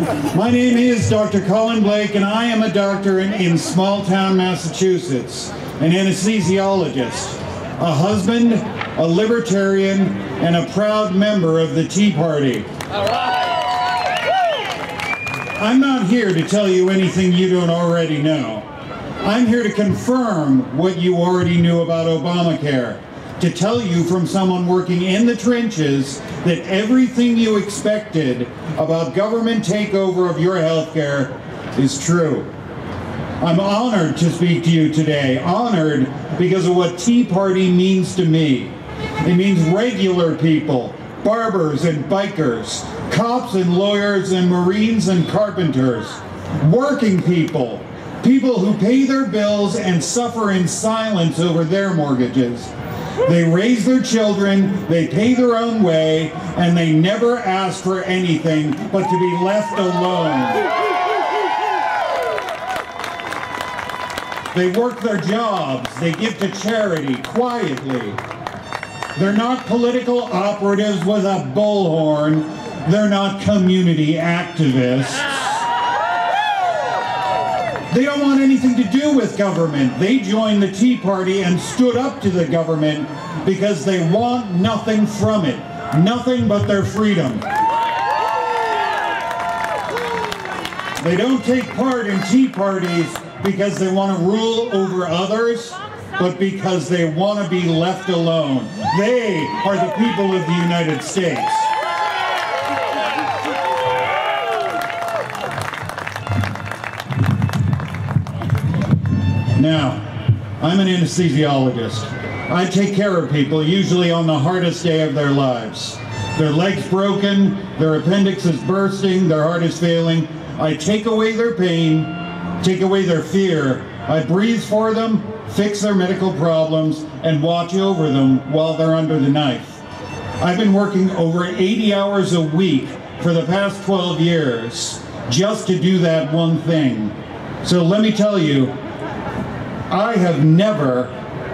My name is Dr. Colin Blake, and I am a doctor in small town Massachusetts, an anesthesiologist, a husband, a libertarian, and a proud member of the Tea Party. All right. I'm not here to tell you anything you don't already know. I'm here to confirm what you already knew about Obamacare, to tell you from someone working in the trenches that everything you expected about government takeover of your health care is true. I'm honored to speak to you today, honored because of what Tea Party means to me. It means regular people, barbers and bikers, cops and lawyers and Marines and carpenters, working people, people who pay their bills and suffer in silence over their mortgages. They raise their children, they pay their own way, and they never ask for anything but to be left alone. They work their jobs, they give to charity quietly. They're not political operatives with a bullhorn. They're not community activists. They don't want anything to do with government. They joined the Tea Party and stood up to the government because they want nothing from it. Nothing but their freedom. They don't take part in tea parties because they want to rule over others, but because they want to be left alone. They are the people of the United States. Now, I'm an anesthesiologist. I take care of people, usually on the hardest day of their lives. Their leg's broken, their appendix is bursting, their heart is failing. I take away their pain, take away their fear. I breathe for them, fix their medical problems, and watch over them while they're under the knife. I've been working over 80 hours a week for the past 12 years just to do that one thing. So let me tell you, I have never,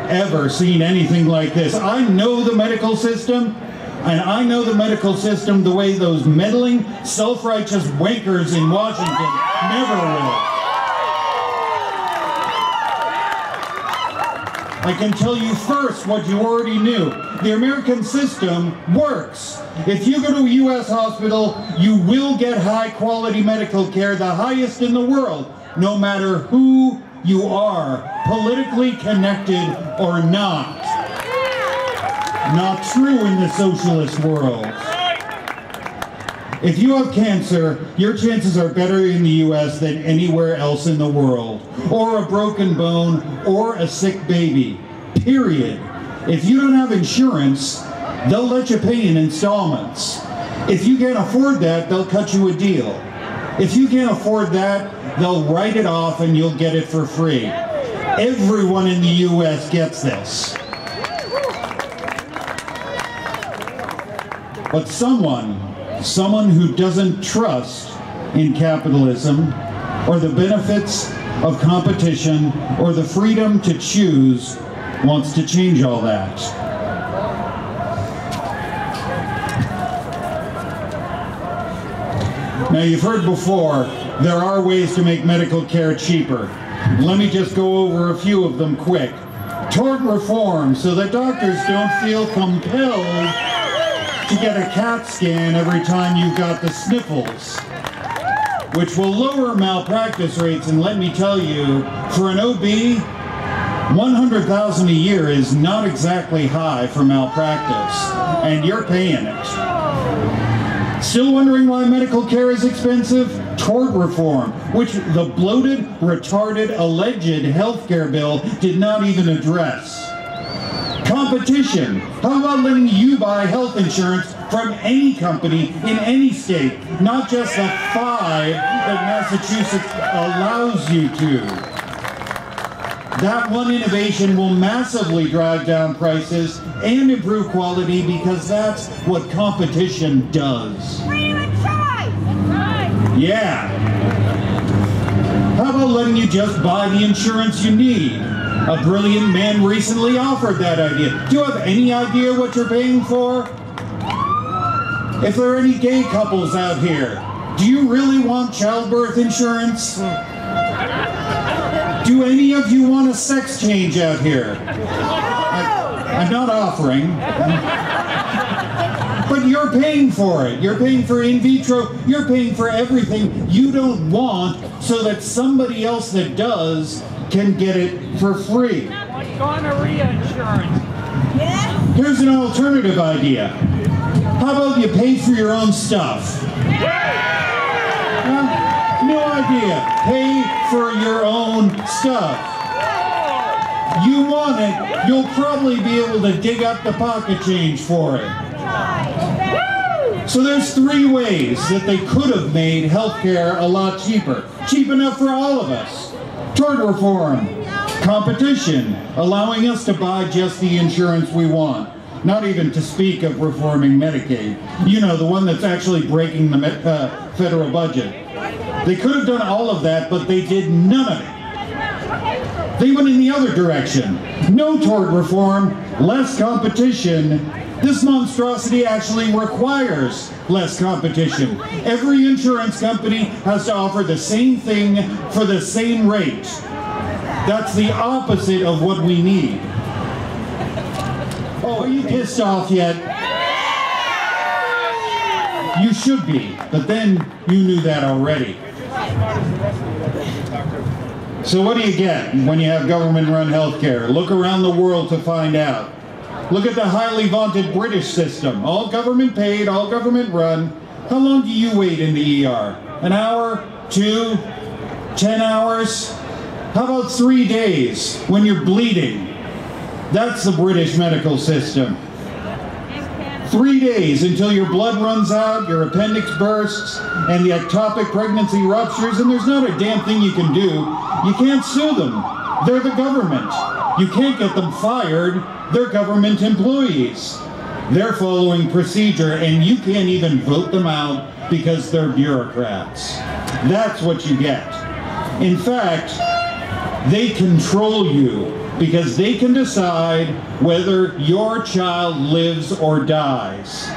ever seen anything like this. I know the medical system, and I know the medical system the way those meddling, self-righteous wankers in Washington never will. I can tell you first what you already knew. The American system works. If you go to a U.S. hospital, you will get high-quality medical care, the highest in the world, no matter who you are, politically connected or not. Not true in the socialist world. If you have cancer, your chances are better in the U.S. than anywhere else in the world. Or a broken bone, or a sick baby. Period. If you don't have insurance, they'll let you pay in installments. If you can't afford that, they'll cut you a deal. If you can't afford that, they'll write it off and you'll get it for free. Everyone in the U.S. gets this. But someone who doesn't trust in capitalism or the benefits of competition or the freedom to choose wants to change all that. Now, you've heard before, there are ways to make medical care cheaper. Let me just go over a few of them quick. Tort reform, so that doctors don't feel compelled to get a CAT scan every time you've got the sniffles, which will lower malpractice rates. And let me tell you, for an OB, $100,000 a year is not exactly high for malpractice, and you're paying it. Still wondering why medical care is expensive? Tort reform, which the bloated, retarded, alleged healthcare bill did not even address. Competition. How about letting you buy health insurance from any company in any state, not just the 5 that Massachusetts allows you to? That one innovation will massively drive down prices and improve quality because that's what competition does. Freedom of choice! Yeah. How about letting you just buy the insurance you need? A brilliant man recently offered that idea. Do you have any idea what you're paying for? If there are any gay couples out here, Do you really want childbirth insurance? Do any of you want a sex change out here? I'm not offering. But you're paying for it. You're paying for in vitro. You're paying for everything you don't want so that somebody else that does can get it for free. Like gonorrhea insurance. Here's an alternative idea. How about you pay for your own stuff? No idea. Pay for your own stuff. You want it, you'll probably be able to dig up the pocket change for it. So there's 3 ways that they could have made healthcare a lot cheaper. Cheap enough for all of us. Tort reform. Competition, allowing us to buy just the insurance we want. Not even to speak of reforming Medicaid. You know, the one that's actually breaking the federal budget. They could have done all of that, but they did none of it. They went in the other direction. No tort reform, less competition. This monstrosity actually requires less competition. Every insurance company has to offer the same thing for the same rate. That's the opposite of what we need. Oh, are you pissed off yet? You should be, but then you knew that already. So what do you get when you have government-run healthcare? Look around the world to find out. Look at the highly vaunted British system. All government paid, all government run. How long do you wait in the ER? An hour? 2? 10 hours? How about 3 days when you're bleeding? That's the British medical system. 3 days until your blood runs out, your appendix bursts, and the ectopic pregnancy ruptures, and there's not a damn thing you can do. You can't sue them. They're the government. You can't get them fired. They're government employees. They're following procedure, and you can't even vote them out because they're bureaucrats. That's what you get. In fact, they control you because they can decide whether your child lives or dies.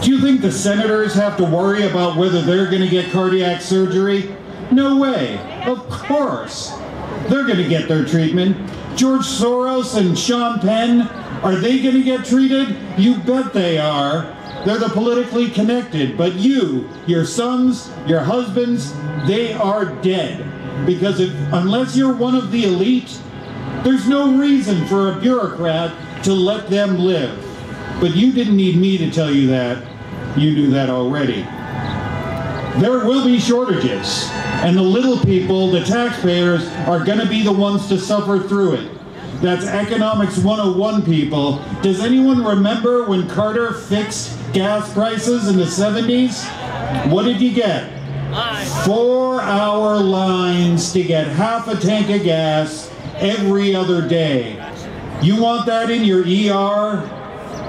Do you think the senators have to worry about whether they're going to get cardiac surgery? No way. Of course. They're going to get their treatment. George Soros and Sean Penn, are they going to get treated? You bet they are. They're the politically connected. But you, your sons, your husbands, they are dead. Because unless you're one of the elite, there's no reason for a bureaucrat to let them live. But you didn't need me to tell you that. You knew that already. There will be shortages, and the little people, the taxpayers, are going to be the ones to suffer through it. That's Economics 101, people. Does anyone remember when Carter fixed gas prices in the 70s? What did you get? 4-hour lines to get half a tank of gas every other day. You want that in your ER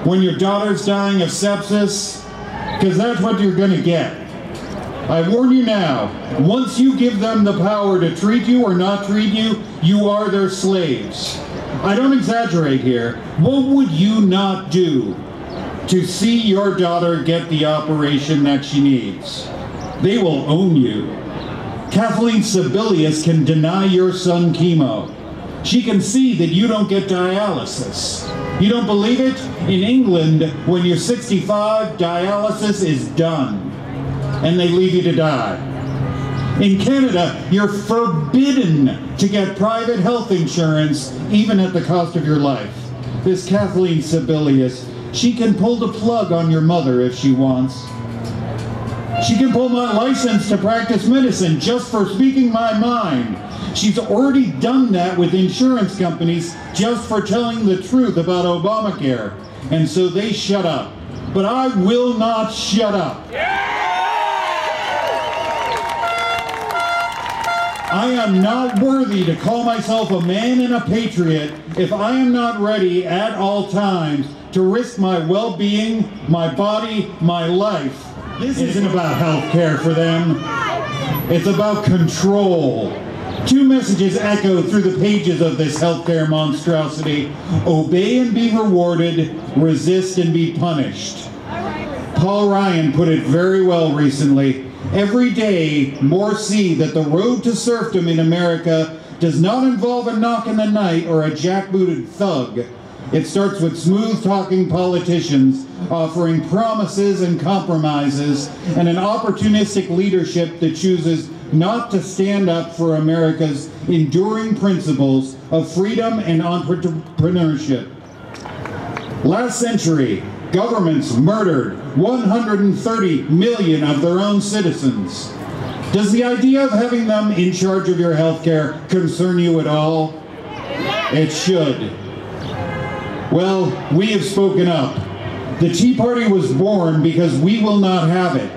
when your daughter's dying of sepsis? Because that's what you're going to get. I warn you now, once you give them the power to treat you or not treat you, you are their slaves. I don't exaggerate here. What would you not do to see your daughter get the operation that she needs? They will own you. Kathleen Sebelius can deny your son chemo. She can see that you don't get dialysis. You don't believe it? In England, when you're 65, dialysis is done, and they leave you to die. In Canada, you're forbidden to get private health insurance, even at the cost of your life. This Kathleen Sebelius, she can pull the plug on your mother if she wants. She can pull my license to practice medicine just for speaking my mind. She's already done that with insurance companies just for telling the truth about Obamacare. And so they shut up. But I will not shut up. I am not worthy to call myself a man and a patriot if I am not ready at all times to risk my well-being, my body, my life. This isn't about health care for them. It's about control. 2 messages echo through the pages of this healthcare monstrosity. Obey and be rewarded, resist and be punished. Paul Ryan put it very well recently. Every day, more see that the road to serfdom in America does not involve a knock in the night or a jackbooted thug. It starts with smooth-talking politicians offering promises and compromises and an opportunistic leadership that chooses not to stand up for America's enduring principles of freedom and entrepreneurship. Last century, governments murdered 130 million of their own citizens. Does the idea of having them in charge of your health care concern you at all? It should. Well, we have spoken up. The Tea Party was born because we will not have it.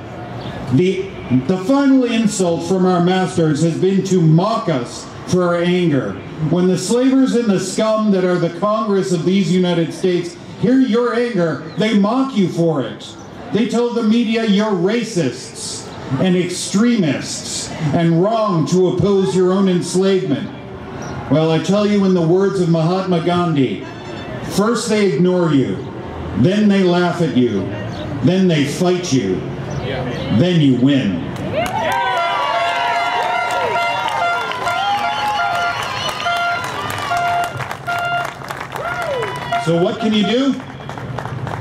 The final insult from our masters has been to mock us for our anger. When the slavers and the scum that are the Congress of these United States hear your anger, they mock you for it. They tell the media you're racists and extremists and wrong to oppose your own enslavement. Well, I tell you in the words of Mahatma Gandhi, first they ignore you, then they laugh at you, then they fight you, then you win. So what can you do?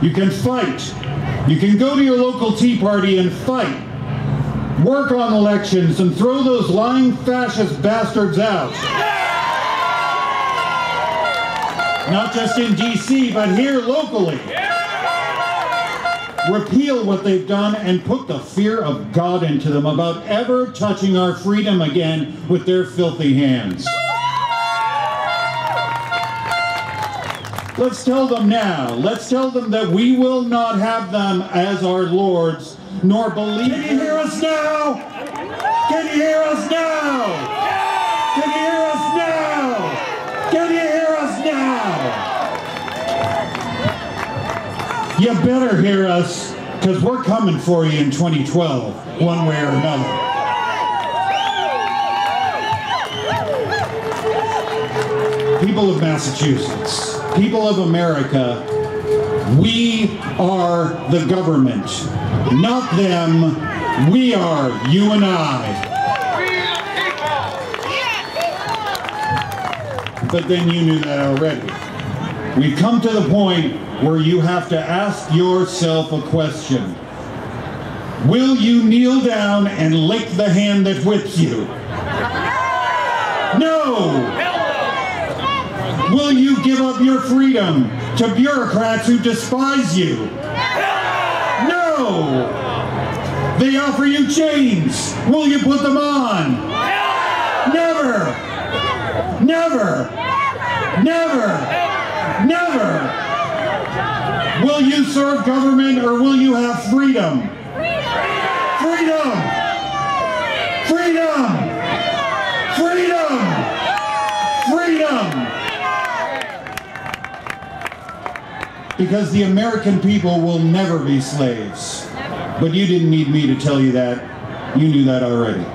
You can fight. You can go to your local Tea Party and fight. Work on elections and throw those lying fascist bastards out. Not just in DC, but here locally. Repeal what they've done and put the fear of God into them about ever touching our freedom again with their filthy hands. Let's tell them now. Let's tell them that we will not have them as our lords, nor believe. Can you hear us now? Can you hear us now? Can you hear us now? Can you hear us now? You better hear us, because we're coming for you in 2012, one way or another. People of Massachusetts, people of America, we are the government. Not them, we are, you and I. But then you knew that already. We've come to the point where you have to ask yourself a question. Will you kneel down and lick the hand that whips you? No! Will you give up your freedom to bureaucrats who despise you? No! They offer you chains. Will you put them on? Never! Never! Never! Never! Will you serve government or will you have freedom? Freedom! Freedom! Freedom! Freedom! Because the American people will never be slaves. But you didn't need me to tell you that. You knew that already.